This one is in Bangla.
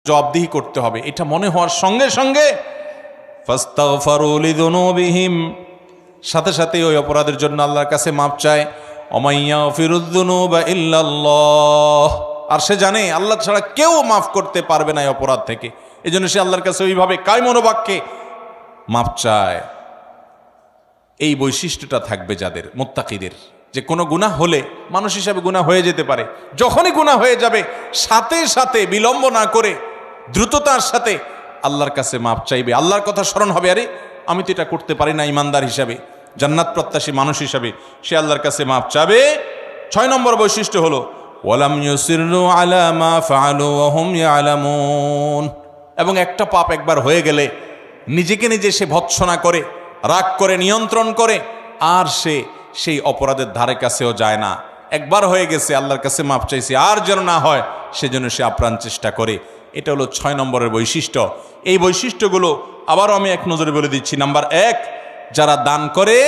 জবাবদিহি করতে হবে, এটা মনে হওয়ার সঙ্গে সঙ্গে ফাস্তাগফারু লিযুনুবিহিম, সাথে সাথে ওই অপরাধের জন্য আল্লাহর কাছে মাপ চায়। ওয়া ইয়াগফিরুয যুনুবা ইল্লাল্লাহ, আর সে জানে আল্লাহ ছাড়া কেউ মাফ করতে পারবে না এই অপরাধ থেকে, এজন্য সে আল্লাহর কাছে ওইভাবে কায় মনোবাক্যে মাপ চায়। এই বৈশিষ্ট্যটা থাকবে যাদের, মুত্তাকিদের, যে কোনো গুনাহ হলে মানুষ হিসাবে গুনাহ হয়ে যেতে পারে, যখনই গুনাহ হয়ে যাবে সাথে সাথে বিলম্ব না করে দ্রুততার সাথে আল্লাহর কাছে মাপ চাইবে। আল্লাহর কথা স্মরণ হবে, আরে আমি তো এটা করতে পারি না, ইমানদার হিসাবে, জান্নাত প্রত্যাশী মানুষ হিসাবে সে আল্লাহর কাছে মাপ চাবে। 6 নম্বর বৈশিষ্ট্য হলো ওয়ালাম ইউসিরু আলা মা ফাআলু ওয়া হুম ইয়ালামুন, এবং একটা পাপ একবার হয়ে গেলে নিজেকে নিজে সে ভৎসনা করে, রাগ করে, নিয়ন্ত্রণ করে, আর সে সেই অপরাধের ধারে কাছেও যায় না। একবার হয়ে গেছে, আল্লাহর কাছে মাপ চাইছে, আর যেন না হয় সেজন্য সে আপ্রাণ চেষ্টা করে। এটা হলো 6 নম্বরের বৈশিষ্ট্য। এই বৈশিষ্ট্যগুলো আবারও আমি এক নজরে বলে দিচ্ছি। নাম্বার 1, যারা দান করে